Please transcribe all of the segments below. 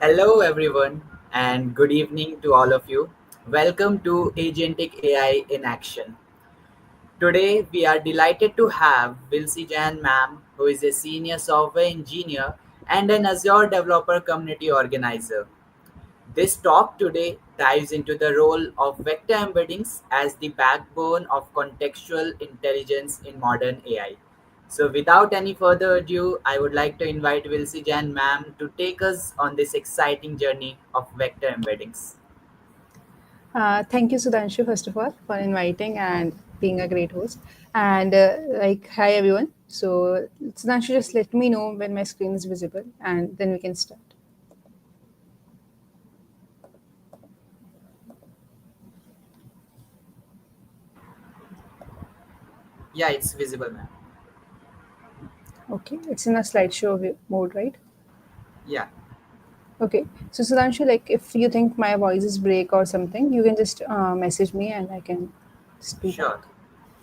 Hello, everyone, and good evening to all of you. Welcome to Agentic AI in Action. Today, we are delighted to have Vilsi Jan ma'am, who is a senior software engineer and an Azure developer community organizer. This talk today dives into the role of vector embeddings as the backbone of contextual intelligence in modern AI. So, without any further ado, I would like to invite Vilsi Jan ma'am to take us on this exciting journey of vector embeddings. Thank you, Sudhanshu, first of all, for inviting and being a great host. And hi everyone. So, Sudhanshu, just let me know when my screen is visible, and then we can start. Yeah, it's visible, ma'am. Okay, it's in a slideshow mode, right? Yeah, Okay. So, Sudhanshu, like if you think my voice is break or something, you can just message me and I can speak back. sure,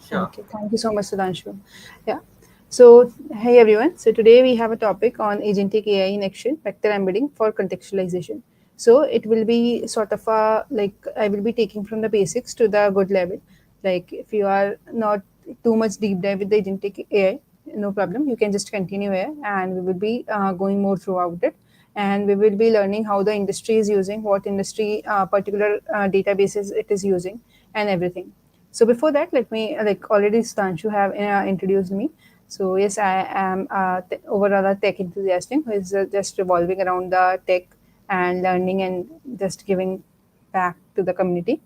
sure. Okay, thank you so much, Sudhanshu. Yeah. So, hey everyone. So, today we have a topic on agentic AI in action, vector embedding for contextualization. So, it will be sort of a like I will be taking from the basics to the good level. Like, if you are not too much deep dive with the agentic AI, no problem. You can just continue here and we will be going more throughout it. And we will be learning how the industry is using, what industry particular databases it is using, and everything. So before that, let me like already Stanshu have introduced me. So yes, I am overall a tech enthusiast who is just revolving around the tech and learning and just giving back to the community.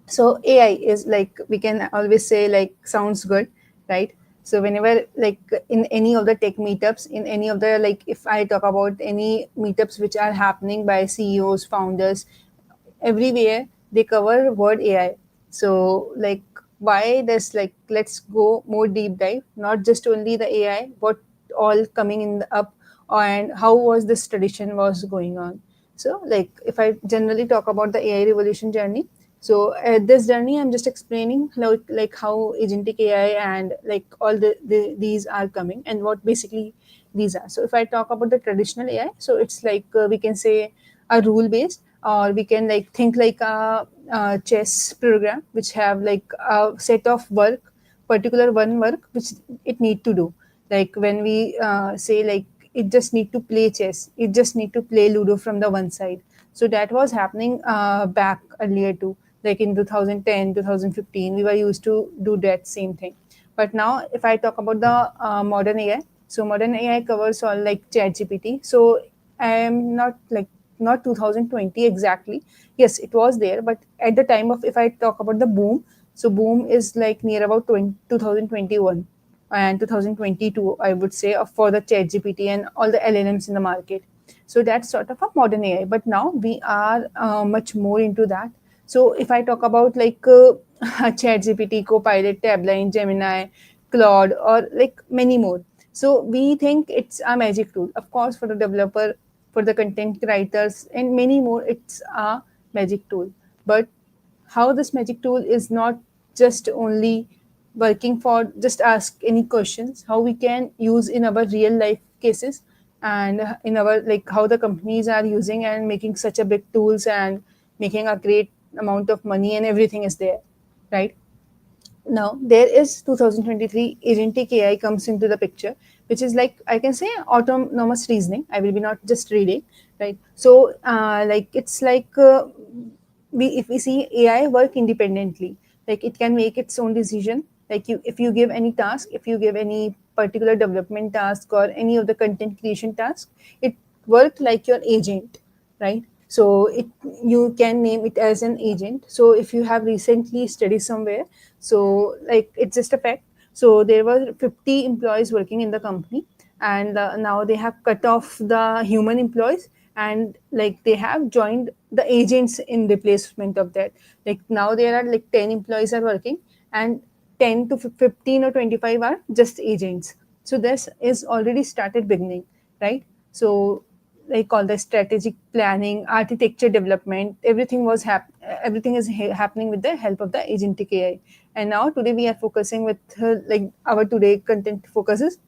So AI is like we can always say like sounds good, right? So whenever like in any of the tech meetups, in any of the like if I talk about any meetups which are happening by CEOs, founders, everywhere they cover word AI. So like why this like let's go more deep dive, not just only the AI, what all coming in the up and how was this tradition was going on. So like if I generally talk about the AI revolution journey, so at this journey I'm just explaining like how agentic AI and like all these are coming and what basically these are. So if I talk about the traditional AI, so it's like we can say a rule based, or we can like think like a chess program which have like a set of work, particular one work which it need to do. Like when we say like it just need to play chess, it just need to play ludo from the one side. So that was happening back earlier too, like in 2010 2015 we were used to do that same thing. But now if I talk about the modern AI, so modern AI covers all like chat gpt. So I am not like not 2020 exactly. Yes, it was there, but at the time of if I talk about the boom, so boom is like near about 2021 and 2022, I would say, for the chat gpt and all the llms in the market. So that's sort of a modern AI, but now we are much more into that. So if I talk about like chat gpt, copilot, tabline, gemini, claude, or like many more, so we think it's a magic tool. Of course, for the developer, for the content writers, and many more, it's a magic tool. But how this magic tool is not just only working for just ask any questions, how we can use in our real life cases, and in our like how the companies are using and making such a big tools and making a great amount of money and everything is there, right? Now there is 2023 agentic AI comes into the picture, which is like I can say autonomous reasoning. I will be not just reading, right? So like it's like we if we see AI work independently, like it can make its own decision. Like you, if you give any task, if you give any particular development task or any of the content creation task, it work like your agent, right? So it you can name it as an agent. So if you have recently studied somewhere, so like it's just a fact. So there were 50 employees working in the company, and now they have cut off the human employees, and like they have joined the agents in replacement of that. Like now there are like 10 employees are working, and 10 to 15 or 25 are just agents. So this is already started beginning, right? So like all the strategic planning, architecture development, everything was everything is happening with the help of the agentic AI. And now today we are focusing with like our today content focuses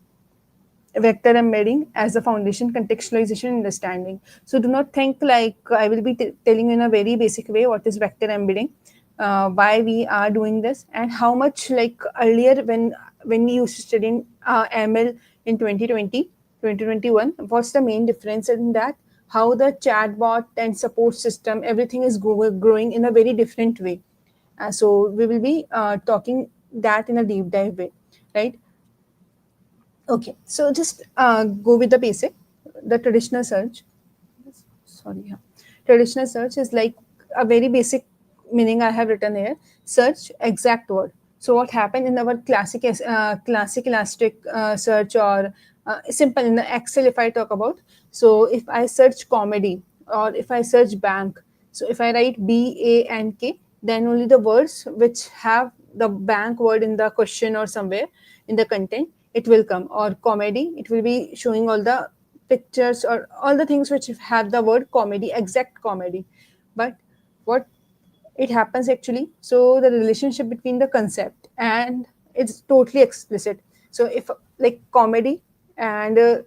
vector embedding as a foundation contextualization understanding. So do not think like I will be telling you in a very basic way what is vector embedding, why we are doing this, and how much like earlier when we used to study ML in 2020 2021, what's the main difference in that, how the chatbot and support system everything is growing in a very different way. So we will be talking that in a deep dive way, right? Okay, so just go with the basic, the traditional search. Sorry, yeah. Traditional search is like a very basic meaning I have written here. Search exact word. So what happened in our classic Elastic search, or simple in the Excel if I talk about. So if I search comedy or if I search bank, so if I write BANK, then only the words which have the bank word in the question or somewhere in the content it will come. Or comedy, it will be showing all the pictures or all the things which have the word comedy, exact comedy. But what it happens actually, so the relationship between the concept and it's totally explicit. So if like comedy and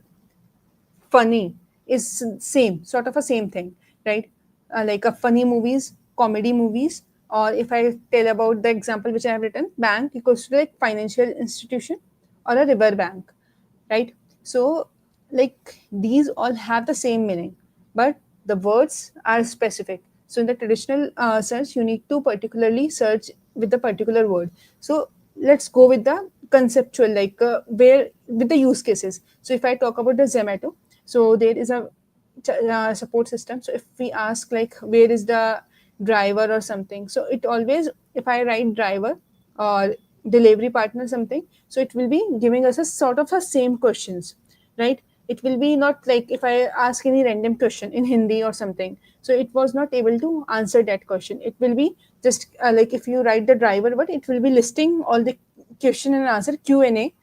funny is same, sort of a same thing, right? Like a funny movies, comedy movies, or if I tell about the example which I have written, bank equals to like financial institution or a river bank, right? So like these all have the same meaning, but the words are specific. So in the traditional search, you need to particularly search with the particular word. So let's go with the conceptual, like where with the use cases. So if I talk about the Zomato, so there is a support system. So if we ask like where is the driver or something, so it always, if I write driver or delivery partner something, so it will be giving us a sort of a same questions, right? It will be not like if I ask any random question in Hindi or something, so it was not able to answer that question. It will be just like if you write the driver, but it will be listing all the question and answer Q&A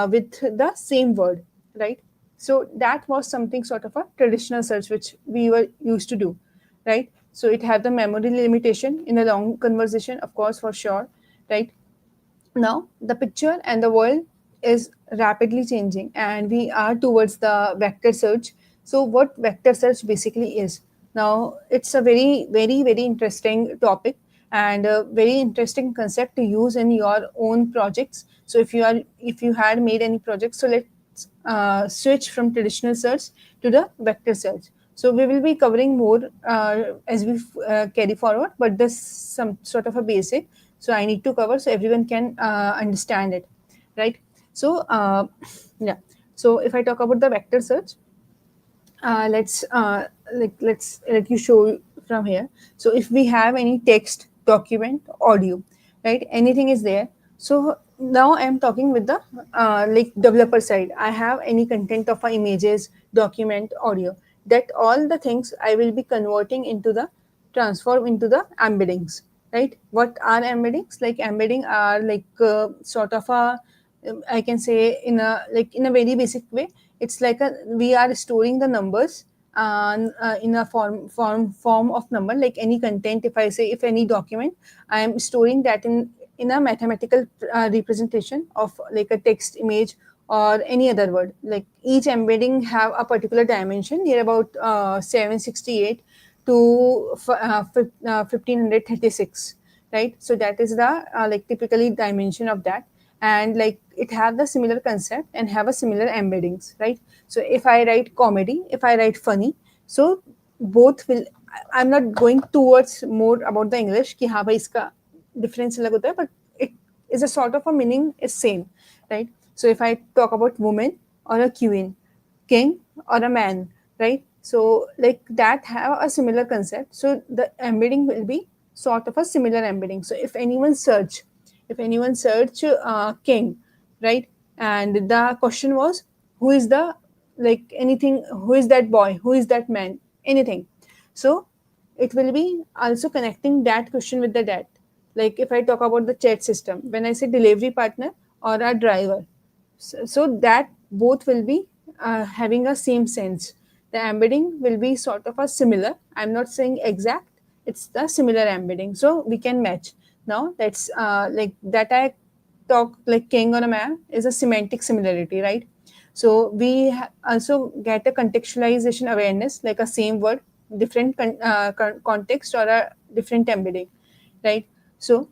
with the same word, right? So that was something sort of a traditional search which we were used to do, right? So it had the memory limitation in a long conversation, of course, for sure, right? Now the picture and the world is rapidly changing and we are towards the vector search. So what vector search basically is, now it's a very interesting topic and a very interesting concept to use in your own projects. So if you had made any projects, so let's switch from traditional search to the vector search. So we will be covering more as we carry forward, but this some sort of a basic, so I need to cover so everyone can understand it, right? So yeah, so if I talk about the vector search, let's let you show from here. So if we have any text, document, audio, right, anything is there. So now I'm talking with the like developer side. I have any content of images, document, audio, that all the things I will be converting into the transform into the embeddings, right? What are embeddings? Like embedding are like sort of a, I can say in a like in a very basic way, it's like a, we are storing the numbers in a form of number, like any content. If I say if any document, I am storing that in a mathematical representation of like a text, image, or any other word. Like each embedding have a particular dimension near about 768 to 1536, right? So that is the like typically dimension of that, and like it have the similar concept and have a similar embeddings, right? So if I write comedy, if I write funny, so both will, I'm not going towards more about the English कि हाँ भाई इसका difference अलग होता है, but it is a sort of a meaning is same, right? So if I talk about woman or a queen, king or a man, right? So like that have a similar concept. So the embedding will be sort of a similar embedding. So if anyone search king, right, and the question was who is the, like anything, who is that boy, who is that man, anything. So it will be also connecting that question with the that. Like if I talk about the chat system, when I say delivery partner or a driver, so that both will be having a same sense. The embedding will be sort of a similar, I'm not saying exact, it's the similar embedding, so we can match. Now that's like that I talk like king or a man is a semantic similarity, right? So we also get a contextualization awareness, like a same word, different context or a different embedding, right? So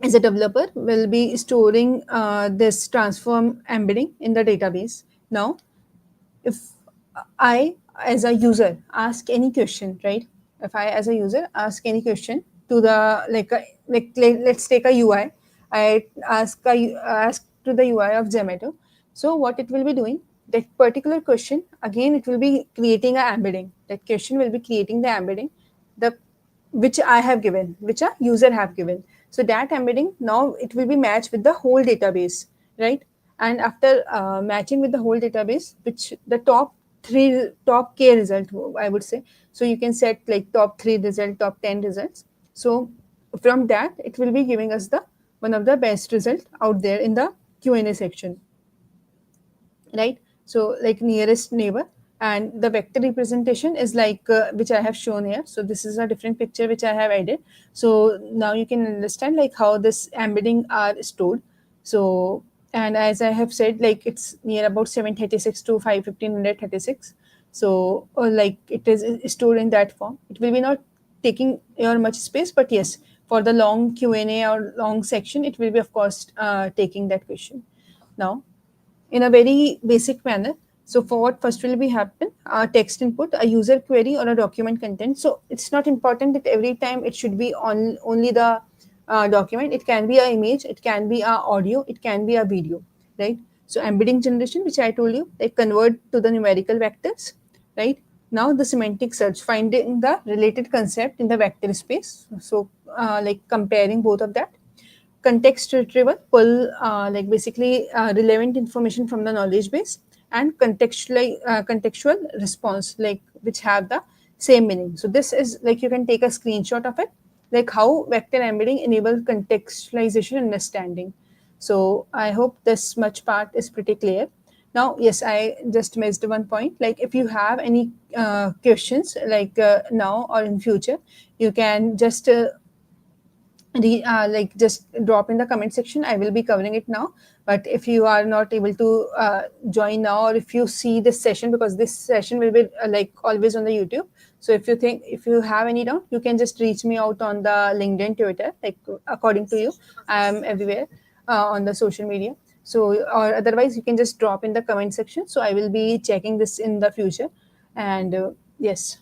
as a developer, we'll be storing this transform embedding in the database. Now, if I, as a user, ask any question, right? If I, as a user, ask any question to the let's take a UI. I ask to the UI of Zomato. So what it will be doing? That particular question again, it will be creating a embedding. That question will be creating the embedding, the which I have given, which a user have given. So that embedding now it will be matched with the whole database, right? And after matching with the whole database, which the top k result, I would say. So you can set like top 3 result, top 10 results. So from that, it will be giving us the one of the best result out there in the Q&A section, right? So like nearest neighbor, and the vector representation is like which I have shown here. So this is a different picture which I have added. So now you can understand like how this embedding are stored. So, and as I have said, like it's near about 736 to 1536. So like it is stored in that form. It will be not taking your much space, but yes, for the long Q&A or long section, it will be of course taking that question. Now in a very basic manner. So for what first will be happen, a text input, a user query or a document content. So it's not important that every time it should be on only the document. It can be a image, it can be a audio, it can be a video, right? So embedding generation, which I told you, they convert to the numerical vectors, right? Now the semantic search, finding the related concept in the vector space. So like comparing both of that. Context retrieval, pull like basically relevant information from the knowledge base, and contextual response, like which have the same meaning. So this is like you can take a screenshot of it, like how vector embedding enable contextualization understanding. So I hope this much part is pretty clear. Now, yes, I just missed one point. Like if you have any questions, like now or in future, you can just like just drop in the comment section. I will be covering it now. But if you are not able to join now, or if you see this session, because this session will be like always on the YouTube. So if you have any doubt, you can just reach me out on the LinkedIn, Twitter, like according to you. I am everywhere on the social media. So or otherwise you can just drop in the comment section, so I will be checking this in the future. And yes.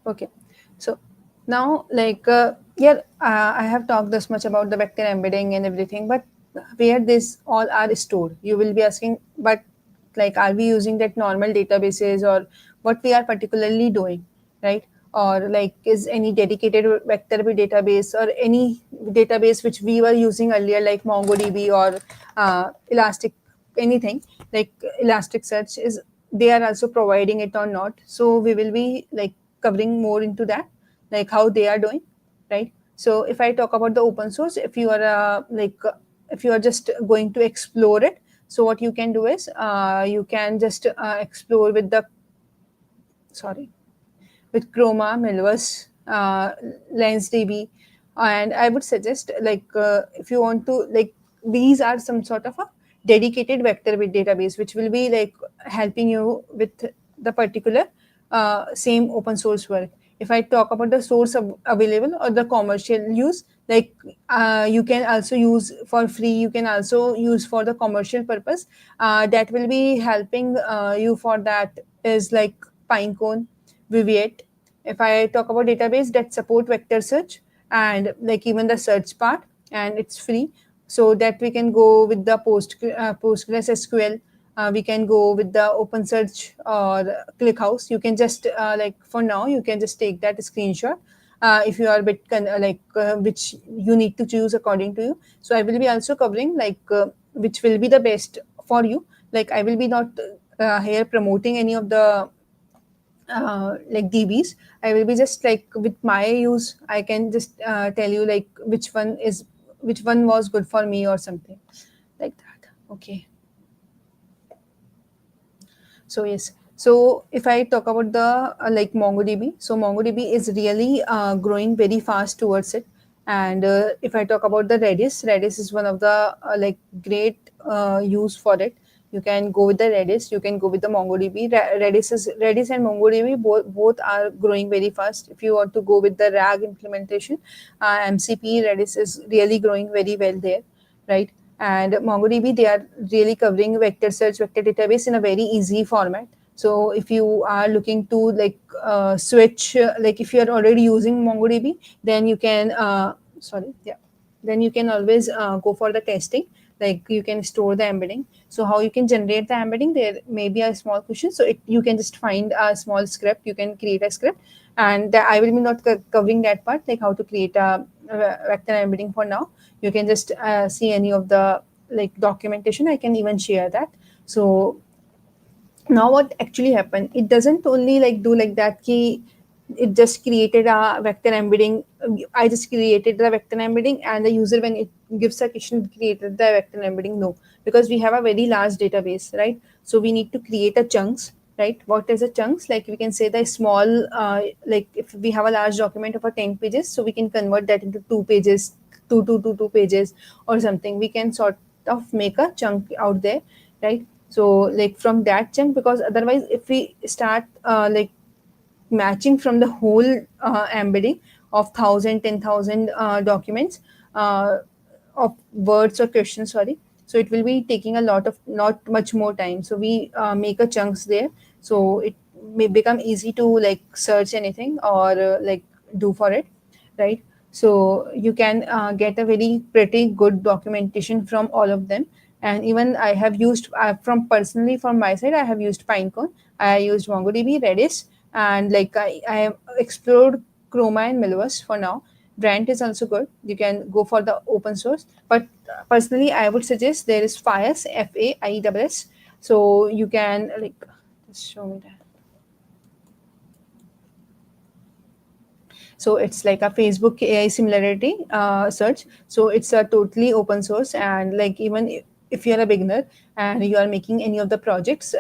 Okay. So now, like, yeah, I have talked this much about the vector embedding and everything, but where this all are stored, you will be asking, but like, are we using that normal databases, or what we are particularly doing, right? Or like, is any dedicated vector database or any database which we were using earlier, like MongoDB or Elastic, anything like Elasticsearch, is they are also providing it or not? So we will be like covering more into that, like how they are doing, right? So if I talk about the open source, if you are if you are just going to explore it, so what you can do is you can just explore with the sorry with Chroma, Milvus, LensDB, and I would suggest like if you want to like, these are some sort of a dedicated vector with database which will be like helping you with the particular same open source work. If I talk about the source available or the commercial use, like you can also use for free, you can also use for the commercial purpose. That will be helping you for that is like Pinecone, Viviet. If I talk about database that support vector search and like even the search part, and it's free, so that we can go with the Postgres SQL. We can go with the OpenSearch or ClickHouse. You can just like for now, you can just take that screenshot. If you are a bit which you need to choose according to you. So I will be also covering like which will be the best for you. Like I will be not here promoting any of the like DBs. I will be just like with my use, I can just tell you like which one was good for me or something like that. Okay. So yes. So if I talk about the like MongoDB, so MongoDB is really growing very fast towards it. And if I talk about the Redis is one of the great use for it. You can go with the Redis, you can go with the MongoDB. Redis and MongoDB both are growing very fast. If you want to go with the RAG implementation, MCP Redis is really growing very well there, right? And MongoDB, they are really covering vector search, vector database in a very easy format. So if you are looking to switch, like if you are already using MongoDB, then you can then you can always go for the testing. Like you can store the embedding. So how you can generate the embedding, there may be a small question. So you can just find a small script, you can create a script, and I will be not covering that part, like how to create a vector embedding for now. You can just see any of the documentation, I can even share that. So now what actually happened, it doesn't only do like that key. It just created a vector embedding. I just created the vector embedding, and the user, when it gives a question, created the vector embedding. No, because we have a very large database, right? So we need to create a chunks, right? What is a chunks? Like we can say the small like if we have a large document of a 10 pages, so we can convert that into 2 pages, two pages or something. We can sort of make a chunk out there, right? So like from that chunk, because otherwise if we start matching from the whole embedding of 1000 documents, uh, of words or questions, sorry, so it will be taking a lot of not much more time. So we make a chunks there, so it may become easy to like search anything or do for it, right? So you can get a very pretty good documentation from all of them. And even I have used from personally from my side, I have used Pinecone, I used MongoDB, Redis, and I have explored Chroma and Milvus for now. Brand is also good, you can go for the open source, but personally I would suggest there is Faies, FAIES. So you can just show me that. So it's like a Facebook AI similarity search. So it's a totally open source, and like even if you're a beginner and you are making any of the projects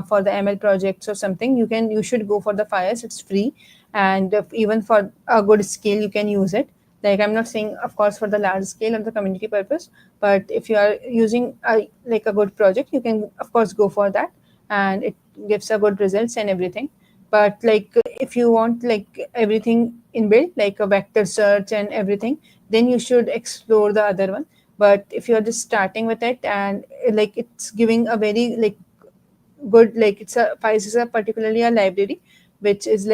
for the ML projects or something, you should go for the Fires. It's free, and even for a good scale you can use it. Like I'm not saying of course for the large scale or the community purpose, but if you are using a good project, you can of course go for that, and it gives a good results and everything. But if you want like everything inbuilt, like a vector search and everything, then you should explore the other one. But if you're just starting with it, and it's giving a very good, like it's a Files is a particularly a library which is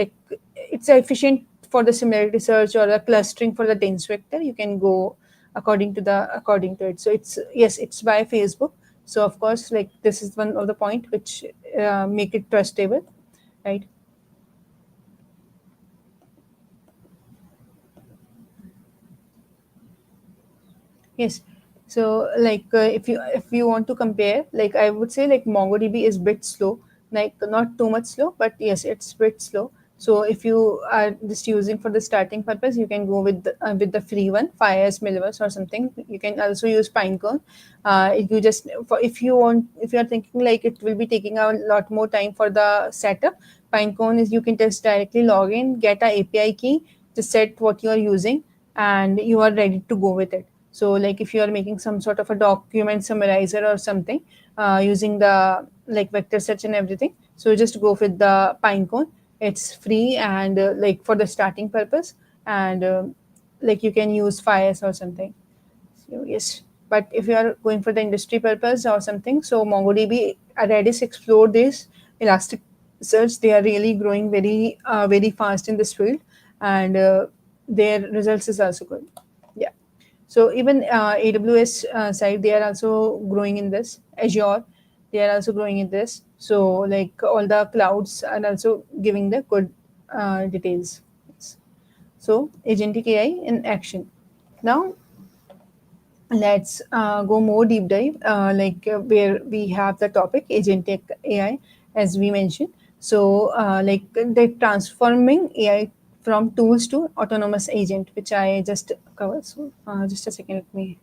it's efficient for the similarity search or the clustering for the dense vector. You can go according to it. So it's, yes, it's by Facebook. So of course, like this is one of the point which make it trustable, right? Yes. So if you want to compare, like I would say like MongoDB is bit slow, like not too much slow, but yes, it's bit slow. So if you are just using for the starting purpose, you can go with the free one, Fires, Milvus or something. You can also use Pinecone. If you just for if you are thinking like it will be taking a lot more time for the setup, Pinecone is you can just directly log in, get a API key, just set what you are using, and you are ready to go with it. So like if you are making some sort of a document summarizer or something using the vector search and everything, so just go with the Pinecone. It's free, and for the starting purpose, and you can use Fires or something. So yes, but if you are going for the industry purpose or something, so MongoDB, Redis explored this, Elasticsearch, they are really growing very fast in this field, and their results is also good. Yeah. So even AWS side, they are also growing in this. Azure, they are also growing in this. So like all the clouds are also giving the good details. Yes. So agentic AI in action. Now let's go more deep dive, where we have the topic agentic AI, as we mentioned. So the transforming AI from tools to autonomous agent, which I just covered. So just a second, let me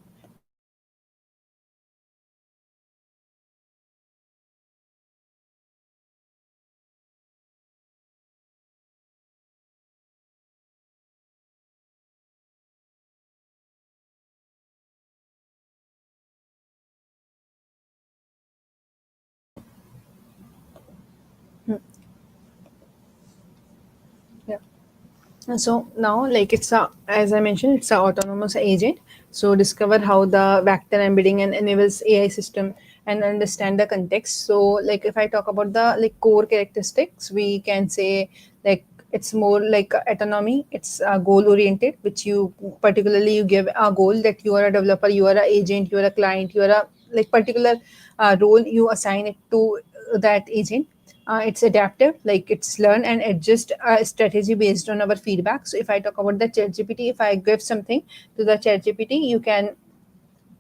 So now, like it's a, as I mentioned, it's a autonomous agent. So discover how the vector embedding and enables AI system and understand the context. So like if I talk about the like core characteristics, we can say like it's more like autonomy. It's goal oriented, which you particularly you give a goal that you are a developer, you are an agent, you are a client, you are a like particular role you assign it to that agent. It's adaptive, like it's learn and adjust a strategy based on our feedback. So if I talk about the chat gpt, if I give something to the chat gpt, you can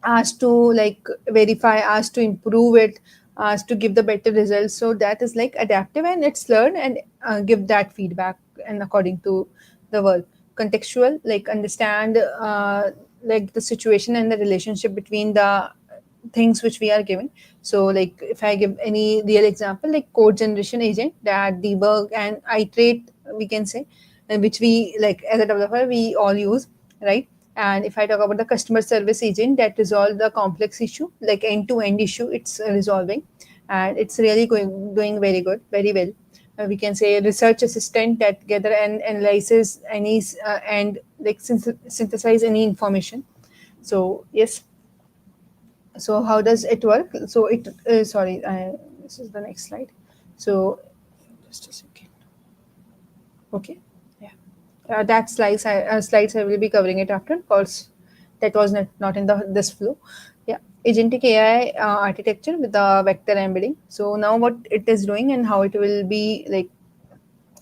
ask to like verify, ask to improve it, ask to give the better results. So that is like adaptive and it's learn and give that feedback and according to the world. Contextual, like understand like the situation and the relationship between the things which we are given. So like if I give any real example, like code generation agent that debug and iterate, we can say, which we like as a developer we all use, right? And if I talk about the customer service agent that resolve the complex issue, like end to end issue, it's resolving, and it's really going doing very good, very well. We can say research assistant that gather and analyzes any and like synthesize any information. So yes, so how does it work? So it sorry, this is the next slide. So just a second. Okay, yeah. That slides I will be covering it after because that was not in the this flow. Yeah, agentic AI architecture with the vector embedding. So now what it is doing and how it will be like,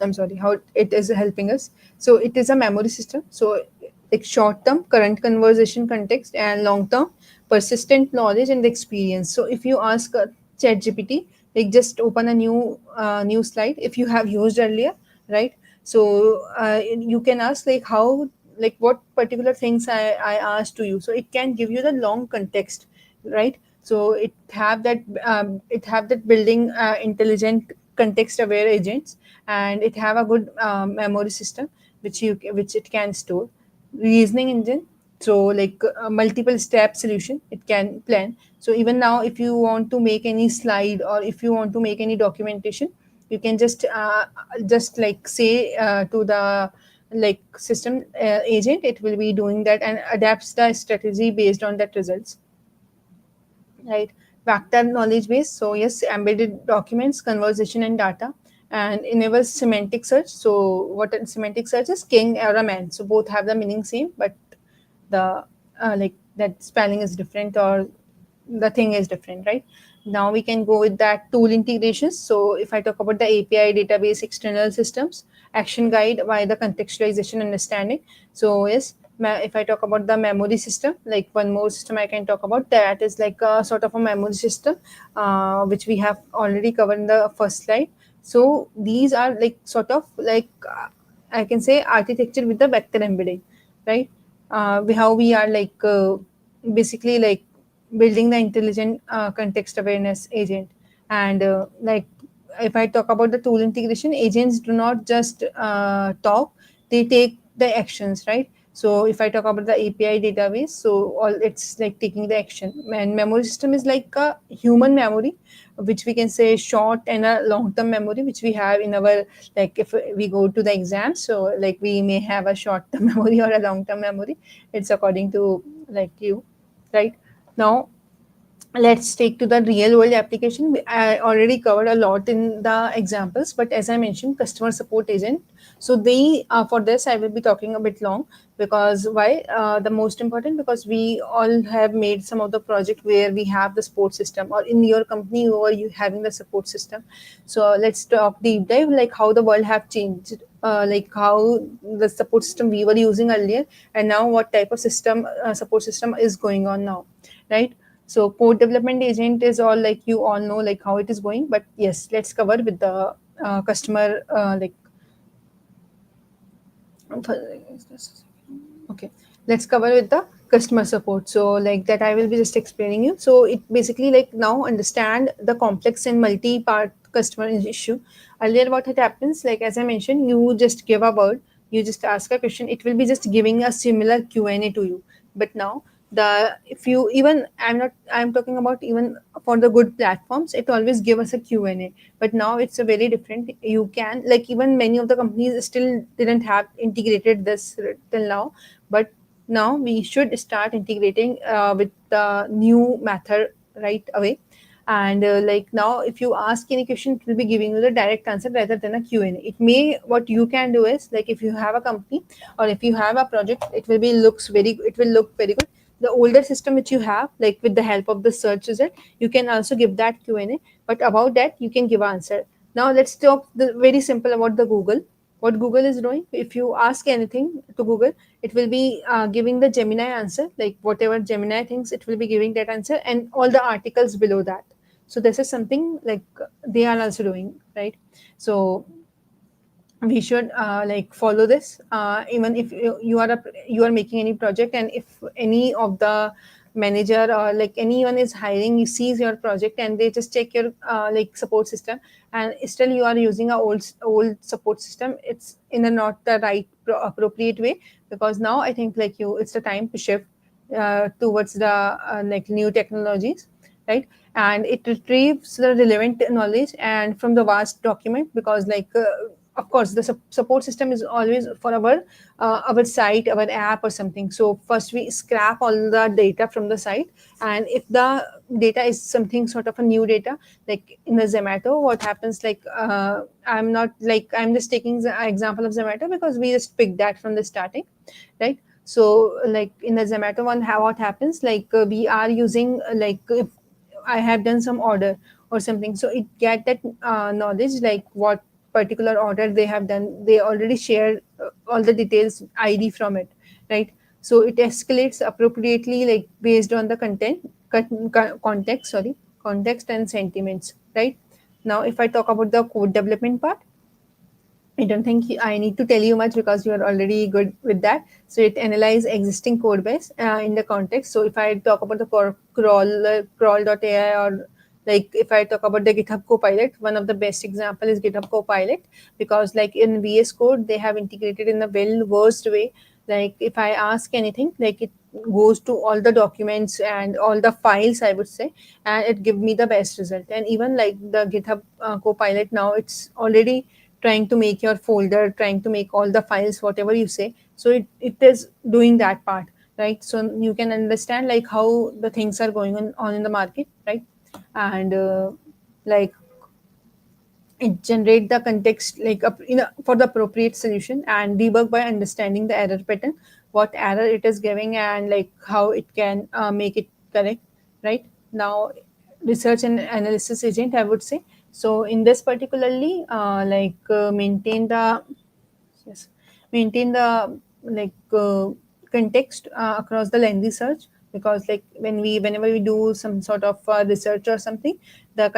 I'm sorry, how it is helping us. So it is a memory system. So like short term current conversation context and long term persistent knowledge and experience. So if you ask ChatGPT, like just open a new slide if you have used earlier, right? So you can ask like how, like what particular things I asked to you. So it can give you the long context, right? So it have that building intelligent context aware agents, and it have a good memory system which it can store. Reasoning engine, so like multiple step solution it can plan. So even now if you want to make any slide or if you want to make any documentation, you can just like say to the like system agent, it will be doing that and adapts the strategy based on that results, right? Vector knowledge base, so yes, embedded documents, conversation and data, and enables semantic search. So what semantic search is, king or a man, so both have the meaning same, but the like that spelling is different or the thing is different, right? Now we can go with that tool integrations. So if I talk about the API database external systems, action guide by the contextualization understanding. So yes, if I talk about the memory system, like one more system I can talk about, that is like a sort of a memory system which we have already covered in the first slide. So these are like sort of like I can say architecture with the vector embedding, right? How we are like basically like building the intelligent context awareness agent. And like if I talk about the tool integration, agents do not just talk, they take the actions, right? So if I talk about the API database, so all it's like taking the action. And memory system is like a human memory, which we can say short and a long term memory, which we have in our, like if we go to the exam, so like we may have a short term memory or a long term memory. It's according to like you, right? Now let's take to the real world application. I already covered a lot in the examples, but as I mentioned, customer support agent. So they for this I will be talking a bit long, because why the most important, because we all have made some of the project where we have the support system, or in your company you are you having the support system. So let's talk deep dive, like how the world have changed, like how the support system we were using earlier and now what type of system support system is going on now, right? So code development agent is all like you all know like how it is going, but yes, let's cover with the customer like okay, let's cover with the customer support. So like that I will be just explaining you. So it basically like now understand the complex and multi-part customer issue. Earlier what had happens, like as I mentioned, you just give a word, you just ask a question, it will be just giving a similar Q&A to you. But now the if you even I'm talking about even for the good platforms, it always give us a Q&A. But now it's a very different. You can like even many of the companies still didn't have integrated this till now, but now we should start integrating with the new method right away. And like now if you ask any question, it will be giving you the direct answer rather than a Q&A. It may, what you can do is, like if you have a company or if you have a project, it will look very good. The older system which you have, like with the help of the search result, you can also give that Q&A, but about that you can give answer. Now let's talk the very simple about the Google. What Google is doing, if you ask anything to Google, it will be giving the Gemini answer, like whatever Gemini thinks, it will be giving that answer and all the articles below that. So this is something like they are also doing, right? So we should like follow this, even if you are making any project, and if any of the manager or like anyone is hiring, you sees your project and they just check your like support system, and still you are using a old support system, it's in a not the right appropriate way. Because now I think like you, it's the time to shift towards the like new technologies, right? And it retrieves the relevant knowledge and from the vast document, because like of course the support system is always for our site, our app or something. So first we scrap all the data from the site, and if the data is something sort of a new data, like in the Zomato, what happens, like I'm not like, I'm just taking the example of Zomato because we just picked that from the starting, right? So like in the Zomato one, how what happens, like we are using like if I have done some order or something, so it get that knowledge, like what particular order they have done. They already share all the details, ID from it, right? So it escalates appropriately, like based on the context, sorry, context and sentiments, right? Now, if I talk about the code development part, I don't think I need to tell you much because you are already good with that. So it analyzes existing code base in the context. So if I talk about the crawl.ai, or like if I talk about the GitHub Copilot, one of the best example is GitHub Copilot, because like in VS Code they have integrated in a well versed way. Like if I ask anything, like it goes to all the documents and all the files, I would say, and it give me the best result. And even like the GitHub Copilot now, it's already trying to make your folder, trying to make all the files, whatever you say. So it is doing that part, right? So you can understand like how the things are going on in the market, right? And like it generate the context like for the appropriate solution, and debug by understanding the error pattern, what error it is giving, and like how it can make it correct, right? Now research and analysis agent, I would say. So in this particularly maintain the, yes, maintain the like context across the lengthy search, because like whenever we do some sort of research or something, the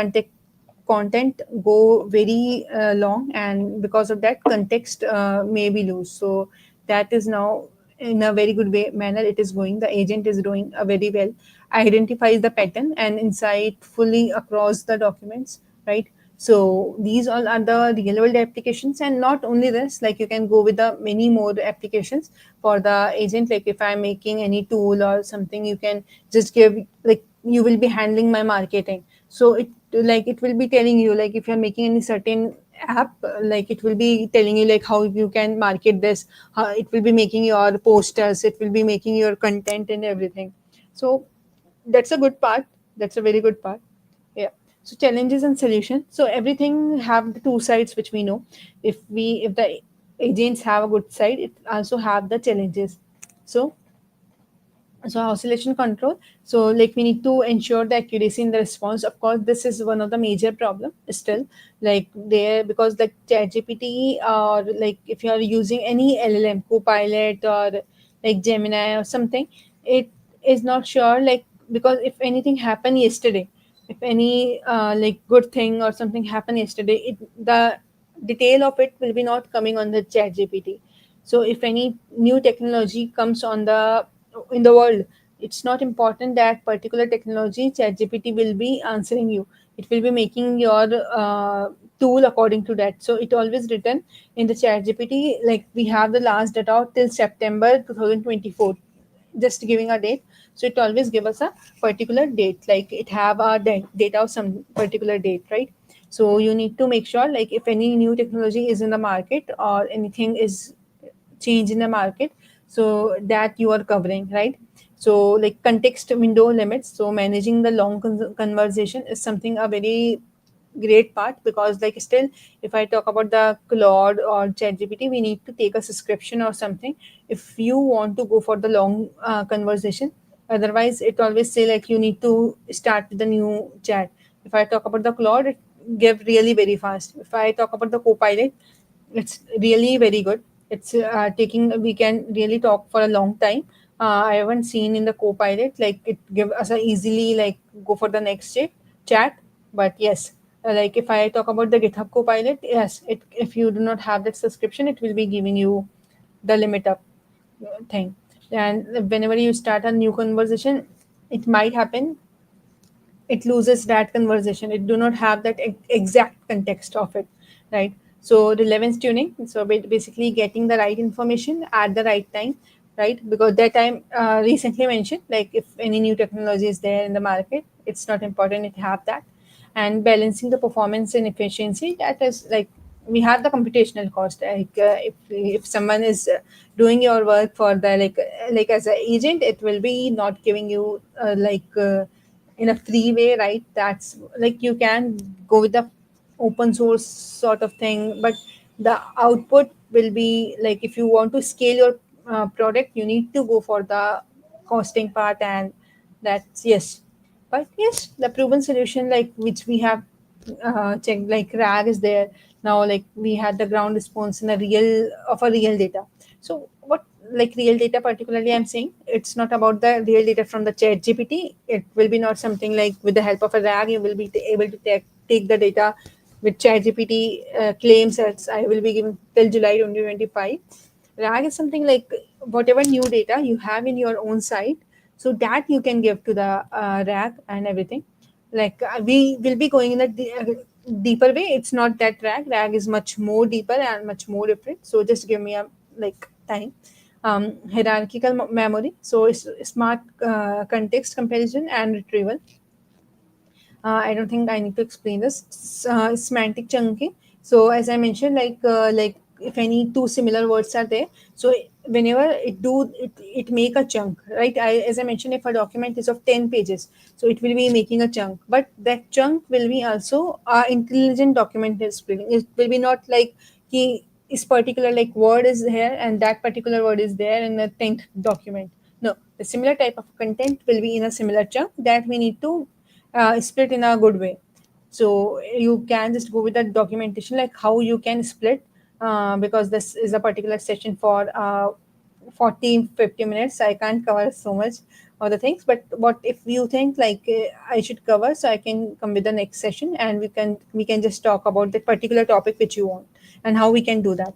content go very long, and because of that context may be loose. So that is now in a very good way manner it is going, the agent is doing a very well, identifies the pattern and insight fully across the documents, right? So these all are the real world applications. And not only this, like you can go with the many more applications for the agent. Like if I'm making any tool or something, you can just give, like you will be handling my marketing, so it will be telling you, like if you're making any certain app, like it will be telling you like how you can market this, how it will be making your posters, it will be making your content and everything. So that's a good part, that's a very good part. Yeah. So challenges and solution, so everything have the two sides which we know. If the agents have a good side, it also have the challenges. So oscillation control, so like we need to ensure the accuracy in the response. Of course this is one of the major problem still, like there, because like ChatGPT, or like if you are using any LLM, Copilot or like Gemini or something, it is not sure, like because if anything happened yesterday, if any like good thing or something happened yesterday, the detail of it will be not coming on the ChatGPT. So if any new technology comes on the in the world, it's not important that particular technology ChatGPT will be answering you. It will be making your tool according to that. So it always written in the ChatGPT, like we have the last data till September 2024. just giving a date, so it always give us a particular date, like it have a data of some particular date, right? So you need to make sure, like if any new technology is in the market or anything is change in the market, so that you are covering, right? So like context window limits, so managing the long conversation is something a very great part, because like still, if I talk about the Claude or ChatGPT, we need to take a subscription or something if you want to go for the long conversation. Otherwise it always say like you need to start with the new chat. If I talk about the Claude, it give really very fast. If I talk about the Copilot, it's really very good. It's taking, we can really talk for a long time. I haven't seen in the Copilot like it give us a easily like go for the next chat. But yes, like if I talk about the GitHub Copilot, yes, it, if you do not have that subscription, it will be giving you the limit up thing. And whenever you start a new conversation, it might happen it loses that conversation, it do not have that exact context of it, right? So relevance tuning, so basically getting the right information at the right time, right? Because that time recently mentioned, like if any new technology is there in the market, it's not important it have that. And balancing the performance and efficiency, that is like we have the computational cost, like if someone is doing your work for the like as an agent, it will be not giving you in a free way, right? That's like you can go with the open source sort of thing, but the output will be like if you want to scale your product, you need to go for the costing part, and that's yes. But yes, the proven solution like which we have checked, like RAG is there now. Like we had the ground response in a real data. So what, like real data particularly, I'm saying it's not about the real data from the chat GPT. It will be not something like with the help of a RAG you will be able to take the data with chat GPT claims as I will be given till July 2025. RAG is something like whatever new data you have in your own site, so that you can give to the RAG and everything. Like we will be going in a deeper way. It's not that RAG is much more deeper and much more different. So just give me a like time. Hierarchical memory, so it's smart context comparison and retrieval. I don't think I need to explain this. Semantic chunking. So as I mentioned, like if any two similar words are there, so whenever it make a chunk, right? As I mentioned, if a document is of 10 pages, so it will be making a chunk, but that chunk will be also intelligent document is splitting. It will be not like he is particular like word is here and that particular word is there in the 10th document. No, the similar type of content will be in a similar chunk that we need to split in a good way. So you can just go with the documentation, like how you can split, because this is a particular session for 40-50 minutes. I can't cover so much of the things, but what if you think like I should cover, so I can come with the next session and we can just talk about the particular topic which you want and how we can do that,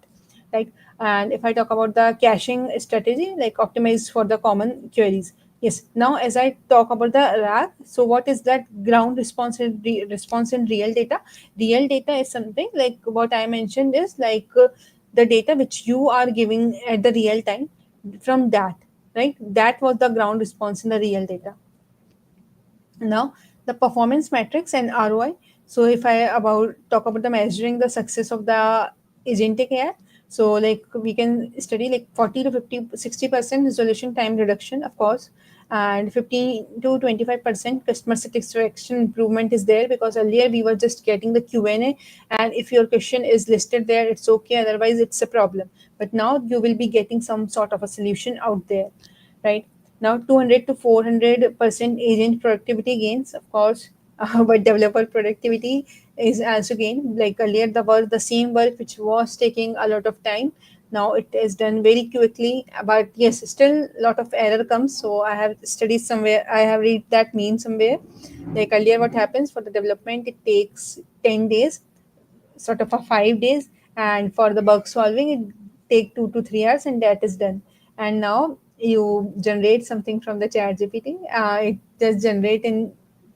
right? And if I talk about the caching strategy, like optimize for the common queries. Yes. Now, as I talk about the RAG, so what is that ground response response in real data? Real data is something like what I mentioned is like the data which you are giving at the real time from that, right? That was the ground response in the real data. Now, the performance metrics and ROI. So, if I about talk about the measuring the success of the agentic AI, so like we can study like 40 to 50, 60% resolution time reduction, of course, and 15 to 25% customer satisfaction improvement is there, because earlier we were just getting the Q&A, and if your question is listed there, it's okay. Otherwise, it's a problem. But now you will be getting some sort of a solution out there, right? Now 200 to 400% agent productivity gains, of course, but developer productivity is also gained. Like earlier, the same work which was taking a lot of time, now it is done very quickly. But yes, still a lot of error comes. So I have studied somewhere, I have read that meme somewhere. Like earlier, what happens for the development, it takes 10 days, sort of a 5 days, and for the bug solving it take 2 to 3 hours, and that is done. And now you generate something from the chat gpt, it just generate in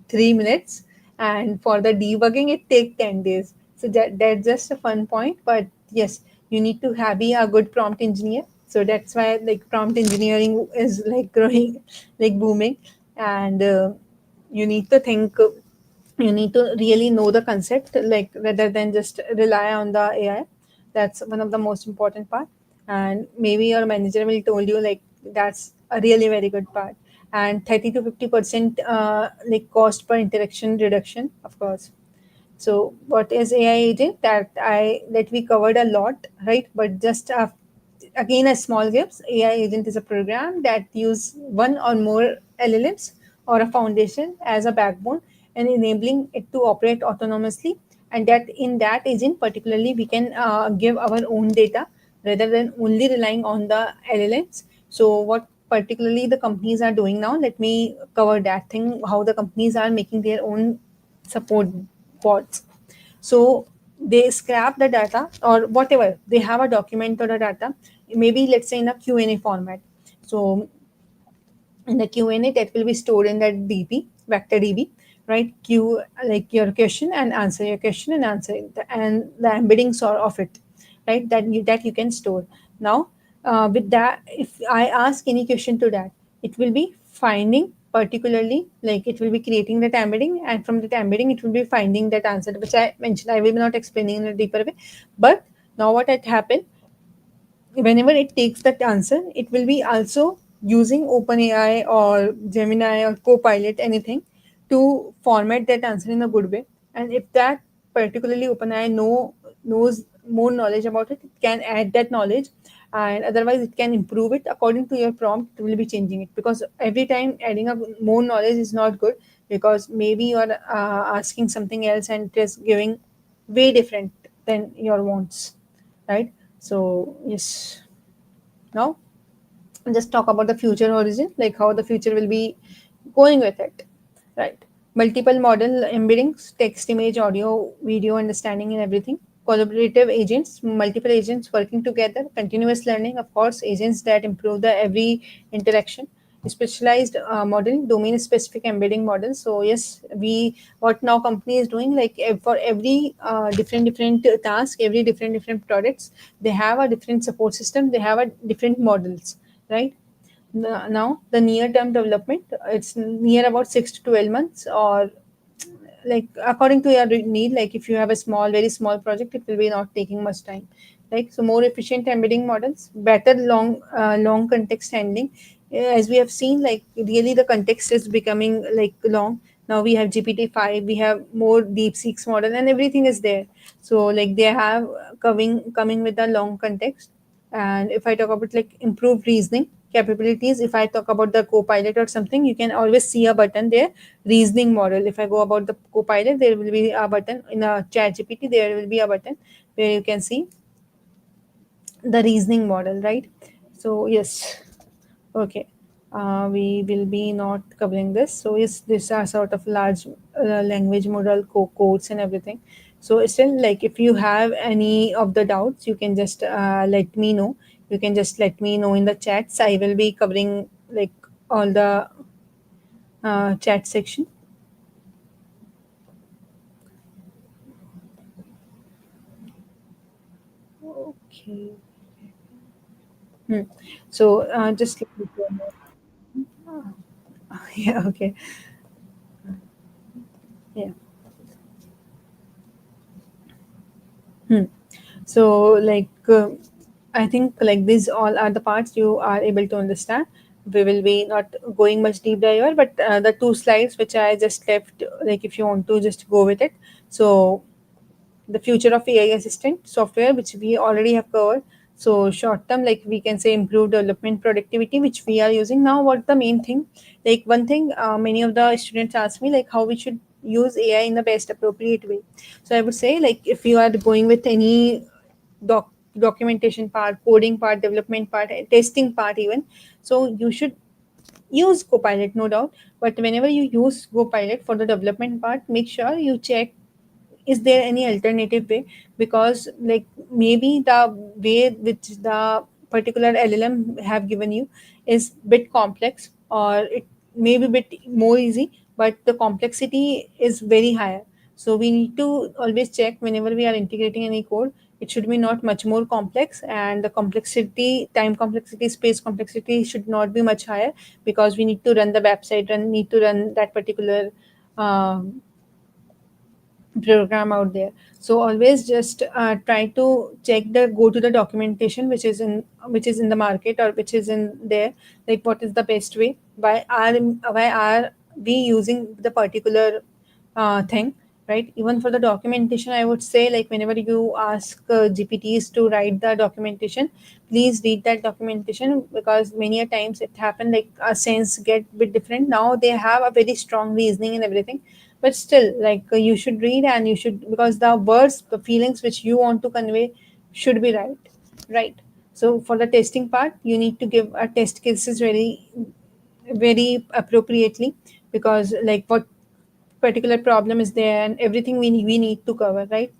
3 minutes, and for the debugging it take 10 days. So that's just a fun point. But yes, you need to have be a good prompt engineer. So that's why like prompt engineering is like growing, like booming, and you need to think. You need to really know the concept, like rather than just rely on the AI. That's one of the most important part. And maybe your manager will told you like that's a really very good part. And 30 to 50% like cost per interaction reduction, of course. So, what is AI agent? That we covered a lot, right? But just again, a small glimpse. AI agent is a program that use one or more LLMs or a foundation as a backbone and enabling it to operate autonomously. And that in that agent, particularly, we can give our own data rather than only relying on the LLMs. So, what particularly the companies are doing now? Let me cover that thing. How the companies are making their own support bots. So they scrap the data or whatever they have a document or a data, maybe let's say in a Q&A format. So in the Q&A that will be stored in that DB, vector DB, right? Q like your question and answer, your question and answer, and the embeddings or of it, right? That you can store. Now, with that, if I ask any question to that, it will be finding particularly like it will be creating that embedding, and from that embedding it will be finding that answer, which I mentioned. I will be not explaining in a deeper way, but now what had happened, whenever it takes that answer, it will be also using OpenAI or Gemini or Copilot, anything, to format that answer in a good way. And if that particularly OpenAI knows more knowledge about it, it can add that knowledge, and otherwise it can improve it according to your prompt. It will be changing it, because every time adding up more knowledge is not good, because maybe you are asking something else and it is giving way different than your wants, right? So yes, now just talk about the future horizon, like how the future will be going with it, right? Multiple model embeddings, text, image, audio, video, understanding, and everything. Collaborative agents, multiple agents working together. Continuous learning, of course, agents that improve the every interaction. Specialized model, domain specific embedding model. So yes, we what now company is doing, like for every different task, every different products, they have a different support system, they have a different models, right? Now the near term development, it's near about 6 to 12 months, or like according to your need. Like if you have a small, very small project, it will be not taking much time. Like so, more efficient embedding models, better long context handling. As we have seen, like really the context is becoming like long. Now we have GPT-5, we have more deep seeks model, and everything is there. So like they have coming with a long context. And if I talk about like improved reasoning capabilities, if I talk about the Copilot or something, you can always see a button there, reasoning model. If I go about the Copilot, there will be a button in a Chat GPT. There will be a button where you can see the reasoning model, right? So yes, okay. We will be not covering this. So yes, these are sort of large language model codes and everything. So still, like if you have any of the doubts, you can just let me know. You can just let me know in the chats. I will be covering like all the chat section. Okay. Hmm. So just let me go. Yeah. Okay. Yeah. Hmm. So, like, I think like these all are the parts you are able to understand. We will be not going much deep dive, but the two slides which I just left, like, if you want to just go with it. So, the future of AI assistant software, which we already have covered. So short term, like we can say improved development productivity, which we are using now. What the main thing? Like one thing, many of the students ask me like how we should use AI in the best appropriate way. So I would say like if you are going with any documentation part, coding part, development part, testing part even, so you should use Copilot, no doubt. But whenever you use Copilot for the development part, make sure you check is there any alternative way, because like maybe the way which the particular LLM have given you is bit complex, or it may be bit more easy, but the complexity is very higher. So we need to always check whenever we are integrating any code, It should be not much more complex, and the complexity, time complexity, space complexity should not be much higher, because we need to run the website and need to run that particular um, program out there. So always just try to check the go to the documentation which is in the market, or which is in there, like what is the best way, why are we using the particular thing, right? Even for the documentation, I would say, like whenever you ask gpts to write the documentation, please read that documentation, because many a times it happen like a sense get bit different. Now they have a very strong reasoning and everything, but still, like you should read, and you should, because the words, the feelings which you want to convey should be right. So for the testing part, you need to give a test cases very appropriately, because like what particular problem is there, and everything we need to cover, right?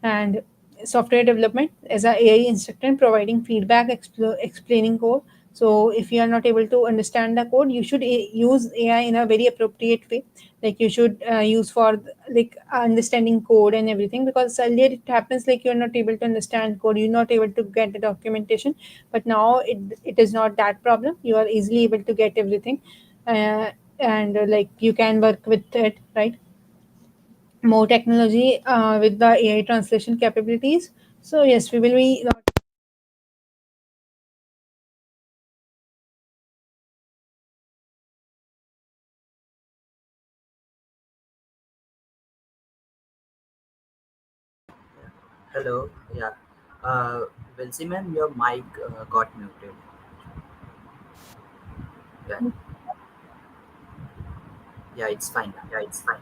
And software development, as a AI instructor providing feedback, explaining code. So if you are not able to understand the code, you should use AI in a very appropriate way. Like you should use for like understanding code and everything, because earlier it happens like you're not able to understand code, you're not able to get the documentation, but now it is not that problem. You are easily able to get everything, uh, and like you can work with it, right? More technology with the AI translation capabilities. So yes, we will be. Hello. Yeah. Wilson, ma'am, your mic got muted. Yeah. Yeah, it's fine now. Yeah, it's fine.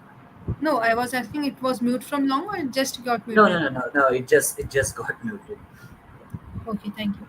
No, I was asking, it was mute from long, or it just got No, no, muted? no, no, no. It just got muted. Okay, thank you.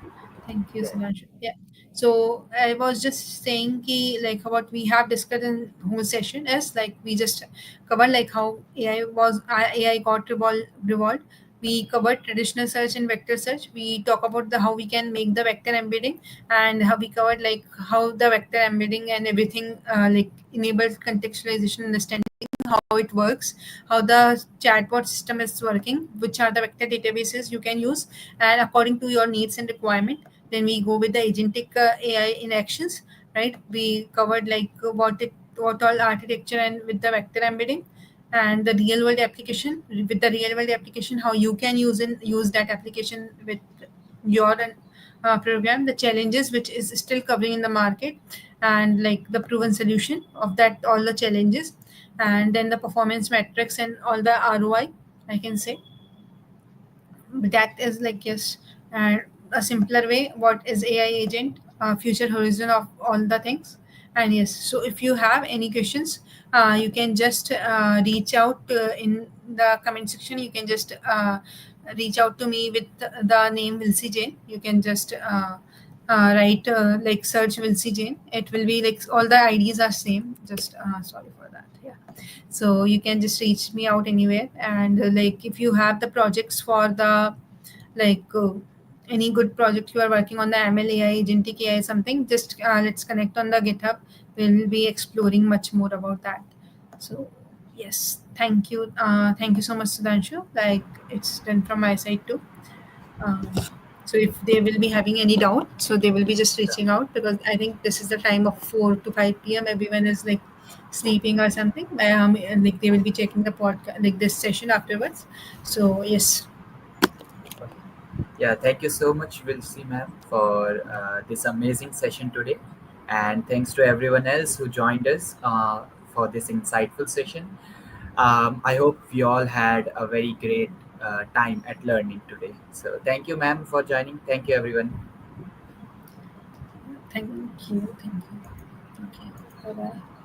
Thank you, Yeah. Sudhanshu. Yeah. So I was just saying ki, like what we have discussed in whole session is like we just covered like how AI got revolved. We covered traditional search and vector search. We talk about the how we can make the vector embedding, and how we covered like how the vector embedding and everything like enables contextualization understanding, how it works, how the chatbot system is working, which are the vector databases you can use, and according to your needs and requirement. Then we go with the agentic AI in actions, right? We covered like what all architecture and with the vector embedding, and the real world application. With the real world application, how you can use that application with your program, the challenges which is still covering in the market, and like the proven solution of that all the challenges, and then the performance metrics and all the ROI, I can say. That is like, yes, a simpler way what is AI agent, future horizon of all the things. And yes, so if you have any questions, you can just reach out in the comment section. You can just reach out to me with the name Vilsi Jane. You can just write like search Vilsi Jane. It will be like all the IDs are same. Just sorry for that. Yeah, so you can just reach me out anywhere. And like if you have the projects for the like any good project you are working on, the ML AI, agentic AI, something, just let's connect on the GitHub. We'll be exploring much more about that. So yes, thank you so much, Sudhanshu. Like it's done from my side too. um, so if they will be having any doubt, so they will be just Yeah. reaching out, because I think this is the time of 4 to 5 p.m. Everyone is like sleeping or something. And like they will be checking the podcast, like this session afterwards. So yes, Okay. Yeah. Thank you so much, Wilson, ma'am, for this amazing session today, and thanks to everyone else who joined us for this insightful session. I hope we all had a very great time at learning today. So thank you, ma'am, for joining. Thank you, everyone. thank you, thank you. Okay, bye bye.